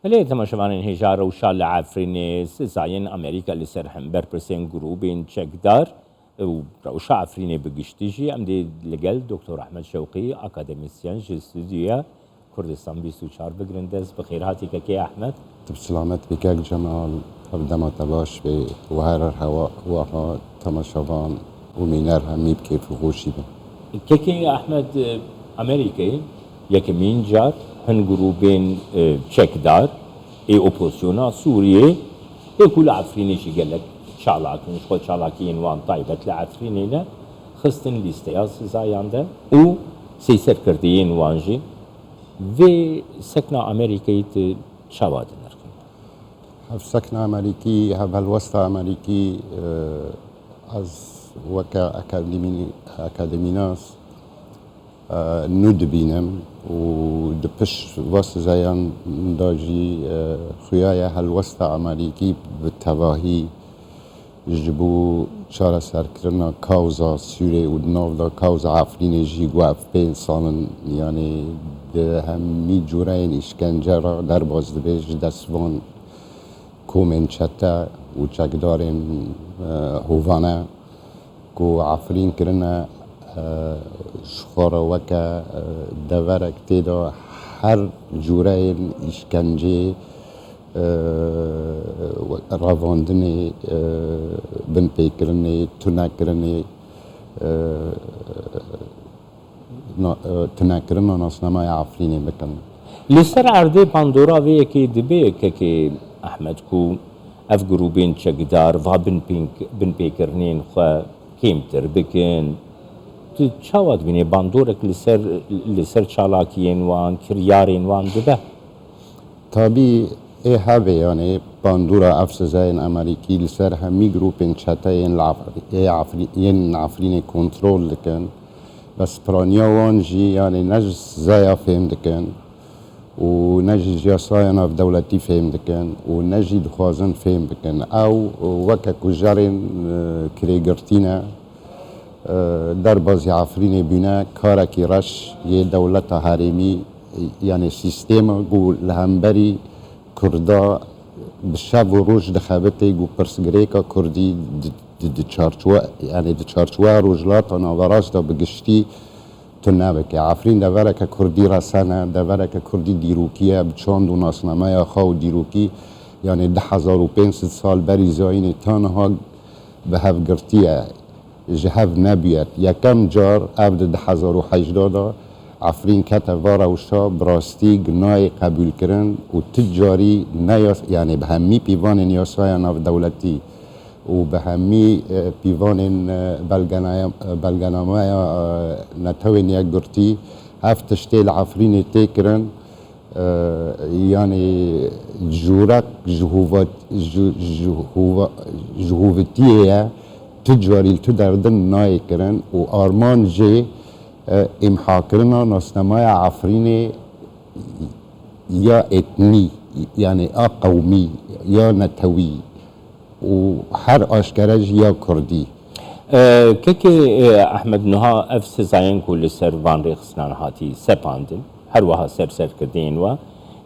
هلی تماشاوان هجار و شال عفرین سزاین امریکا لسر هم برپرسین گروبین چکدار و روش عفرین بگشتیجی ام دی لگل دکتر احمد شوقی اکادمیسیان جستودیا کردستان 24 بگرندز بخیر هاتی که احمد بسلامت بکک جمال هفدما تباش به وهر هوا وها تماشاوان و مینر همی بکیف خوشی به که احمد امریکایی یک مین جار هن گروبین چکدار ای اپوزیونا سوریه ای کل عفرینشی گلک چالاکنش خود چالاکی انوان طایبت لعفرینینا خستن لیسته از سزایانده و سیسر کرده انوانجی و سکنا امریکایی چواد نرکن هف سكنة أمريكي هف الوسط أمريكي از وكا أكاديميناس نود بينم و دبش وسط زيان داجي خيايا هالوسط أمريكي بالتواهي جبو چارە سەرکردنا کاوزا سوورێ و ناودا کاوزا عفرینێژی گوێف پێ ساڵن یانێ هەمی جوورەیەن ئیشکەنجەرا دەرباز دەبێژ دەستوان کۆمێن چەتە و چەکدارێن هۆڤانە کو عفرین کردنە شخۆرە وەکە دەڤەرێک تێدا هەر جوورەیەن ئیشکەنجێ ڕاواندنێ بنپێکردنێ تونەکردنە ناسنامای عفرینێ بکەن لسر عرضه پاندورا وی که دبی که احمد کو اف گروبین چکدار و بن پیکرنین خو کمتر بکن تو چاواد بینی باندورک لسر چالاکیین وان کریارین وان دبه تابی ای هاوی یعنی باندورا افسزاین امریکی لسر همی گروپین چتاین ین عفرین کنترل دکن بس پرانیا وانجی یعنی نجس زایا فهم دکن و نجی جاسایان اف دولتی فهم دکن و نجی دخوازن فهم دکن او وکا کجارین کریگرتینه در بازی عفرین بینه کارکی رش یه دولت هرمی یعنی سیستم گو لهمبری کردا بشب و روز دخابته گو پرسگریکا کردی چارچوه یعنی چارچوه روزلات ناوراش دا بگشتی تو نبکه عفرین دوره که کردی رسانه دوره که کردی دیروکیه بچاند و ناسنامه خواه دیروکی یعنی 1500 سال بری زاین تانها به هفگرتیه جهف نبید یکم جار عبد 1080 عفرین کت واروشا براستی گناه قبول کردن و تجاری نیاس یعنی به همی پیوان نیاسای ناف دولتی و به همی پیوان بلگنامه نتوی نیا گرتی هفت تشتیل عفرین تی کردن یعنی جورک جهوتیه تجاری تو دردن نای کردن و آرمان جه امحا کردن ناسنامای عفرین یا اتنی یعنی قومی یا نتوی و هر آشکرج یا کردی که احمد نها اف سزاین کل سر وان ریخسنان هاتی سپاندن هر وها سر کردین و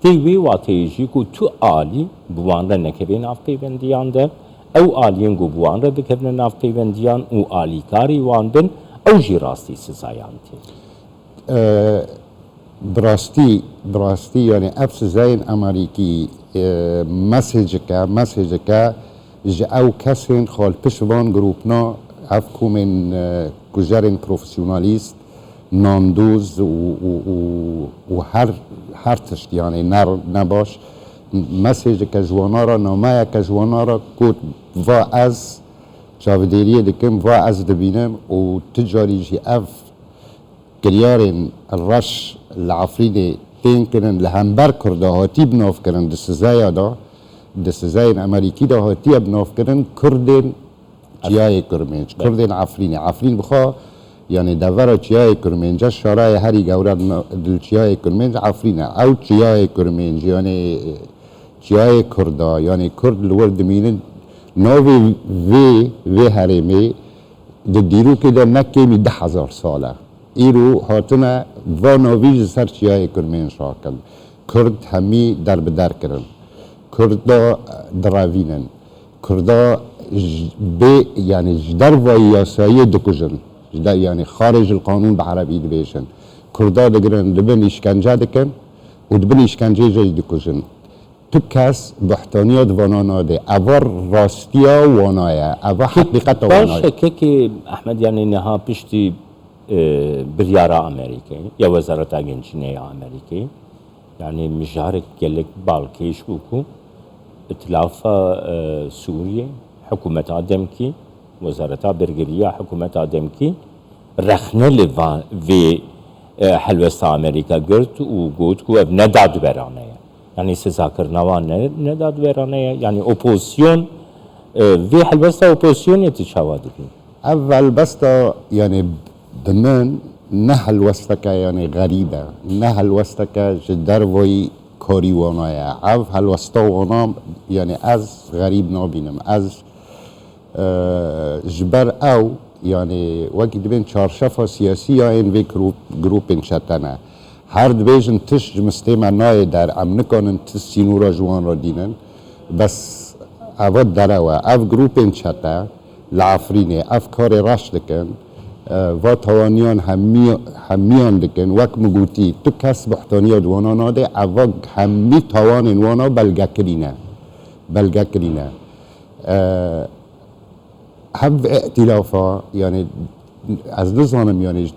تیوی واتیجی کو تو آلی بوان را نکبین اف پیوندیان ده او آلیین گو بوان را بکبن اف پیوندیان و آلی کاری وان بن او جی راستی سزایانتی براستی یعنی اف سزاین امریکی مسیج که جا او کسین خال پشوان گروپنا اف کومن کجارین پروفیسیونالیست ناندوز و هر تشت یعنی نباش مسیج که جوانا را نامه که جوانا را کود و از چاودیریه دکم و از دبینم و تجاری جی اف کریارین الرش العفرین تین کنن لهمبر کرده هاتی بناف کنن دستزاین امریکی دا هاتی بناف کنن کردین چیای کرمنج کردین عفرین بخوا یعنی دوره چیای کرمنج شارای هری گورد دل چیای کرمنج عفرینه او چیای کرمنج یعنی چیای کرده یعنی کرد لورد مینن نوی وی هرمی ده دیرو که ده نکیمی 10,000 ساله ایرو هاتنه و نویج سر چیای کرمین شاکل کرد همی در بدر کرن کردا دراوینن کردا يعني جدر و یاسایی دکجن يعني خارج القانون بعربي دبيشن كردا دقرن دبن إشكنجة دكن ودبن إشكنجة جاي دكوجن تكاس بحتانيات وانانا ده أفر راستيا وانايا أفر حقيقة وانايا باشه که احمد يعني نها بشتي بريارة أمريكي يا وزارة أجنشينية أمريكي يعني مجارك قالك بالكيش بوكو اتلافا سوريا حكومة آدمكي وزارة برجرية حكومة آدمكي رخنه لفا في حلوستا أمريكا قرت وقلت كو نداد برانه يعني سذاكر نوان نداد برانه يعني أوبوزيون في حلوستا أوبوزيون يتشاهدون أول بستا يعني دمن نهل وستكا يعني غريبة نهل وستكا جدر وي كوري وانايا أو هل وستا وانا يعني از غريب نابينم از جبر او يعني وقت بين چارشفا سياسية این في گروپ شتنه هر دبيجن تش مستمع ناي در ام نكونن تس سينورا جوان را دينن بس اواد دروا اف گروپ شتا لعفرينه اف كار راش لكن و توانيان هميان لكن وك مگوتي تو کس بحتانيا دوانا ناده اواد همي توان وانا بلگه کرينه هب ائتلافا يعني از نظامم يعني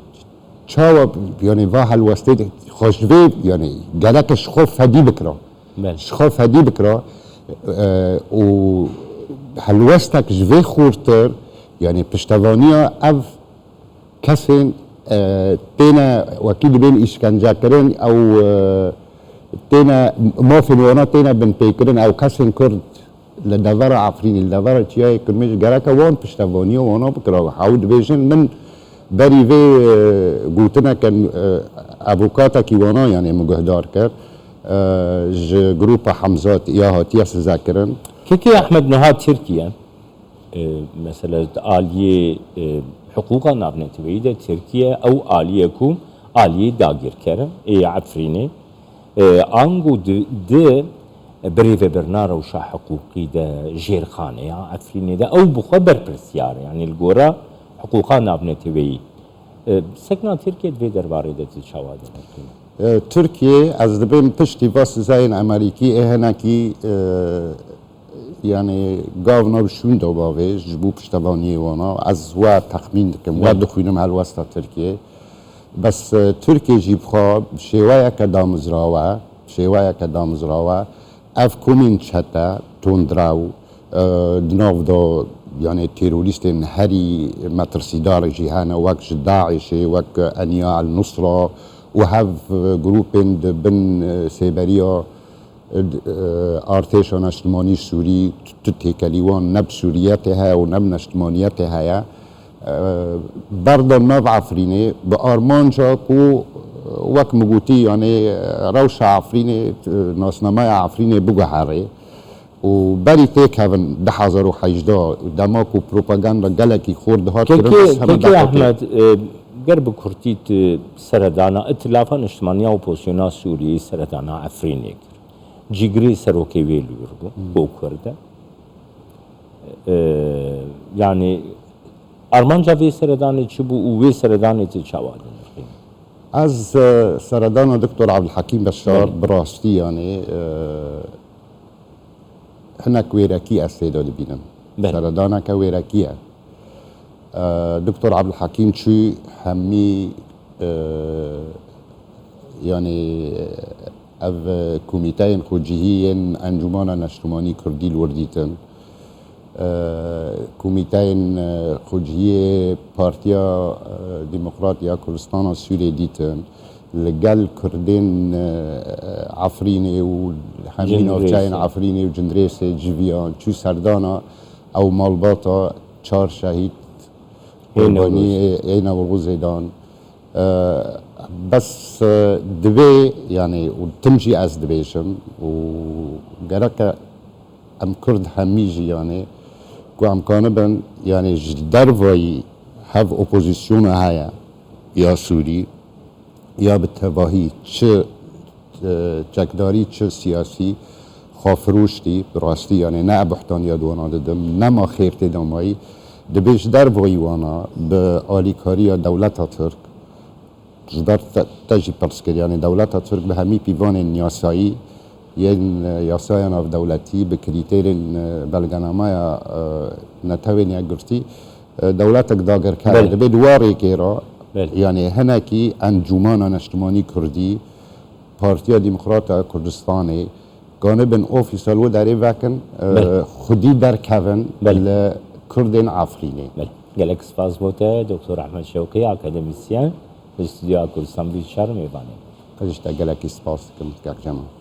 چاوب يعني واحد وستيد خوشوي يعني جالك شخوف هدي بكرة شخوف هدي بكرة و هلوستك جوي خورتر يعني پشتوانيا اف كسين تينا وكيل بين إشكنجة كرن او تينا موفن وانا تينا بن بيكرن او كسين كرد لدوار عفريني لدوار تياي كرمش جراكا وان پشتواني وانا بكرا حاود بيجن من بري في قوتنا كان افوكاتا كي وانا يعني مجهدار كر جروب حمزات ياها تياس ذاكرن كي احمد نها تركيا مثلا آلية حقوقا نابنتوي ده تركيا او آلية كوم آلية داغير كرن اي عفريني انغو ده بريفه برنارا وشا حقوقي ده جير خانه يا عفريني ده او بخبر برسيار يعني الجورا حقوقا نابنتوي سكنا تركيا في درباري ده تشاهد تركيا از دبن پشتی واس زين امريكي هناكي يعني گاونا بشون دو باوش جبو پشتواني وانا از وا تخمين دكم وا دخوينم هالواسطة تركيا بس تركيا جيب خواب شوايا كدامزراوا اف کومین چتا توندراو دناو دو يعني تيروريستين هري مترسيدار جيهانا وك داعش وك انياء النصرة وهاف جروبين بن سيبريا ارتش نشتماني سوري تتكليوان نب سوريتها ونب نشتمانيتها بردن ناف عفريني بارمان جاكو وك مگوتی يعني روش عفريني ناسنامه عفريني بوغهاري و بري تيك هفن 2018 دماك و بروباغندا گلكي خورد هات كي احمد قرب كرتيت سردانا اتلافا نشتمانيا وبوزيونا سوري سردانا عفريني جيجري سروكي ويلو يربو بو كرده يعني ارمانجا في سرداني تشبو وي سرداني تشاوالي از سردان دكتور عبد الحكيم بشار براستي يعني هناك ويراكي استعداد بينم سردانا كويراكية دكتور عبد الحكيم شو همي يعني اف كوميتين خوجيهين انجمانا نشتماني كردي الورديتن كوميتين خوجيه بارتيا ديمقراطيا كردستان سوري ديتن لقال كردين عفريني وحمين وجاين عفريني وجندريسي جيفيان شو سردانا او مالباطا 4 شهيد قرباني اينا والغزيدان بس دبي يعني وتمشي از دبيشم وقالك ام كرد هميجي يعني كو ام كانبن يعني جدروي هاف اوبوزيسيون هايا يا سوري يا بالتباهي چه چکداری چه سیاسی خافروشتی براستی یعنی نه بحتان یادوانا دادم نه ما خیرت دامایی دبیش در ویوانا به آلیکاری دولت ترک جدار تجی پرس کرد یعنی دولت ترک به همی پیوان نیاسایی ین یاسای ناف دولتی به کریتر بلگنامه نتوین گرتی دولت داگر کرد به دواره که را یعنی هنکی انجمن اجتماعی کردی پارتیا دموکرات کردستانی گانبن اوفیسال و داری وکن خودی در کون کردن عفرینی. گلکس فاز بوده دکتر احمد شوقی اکادمیسیان استودیو کردستان بیشتر میبانه. خودش تا گلکی سپاس کم که جمع.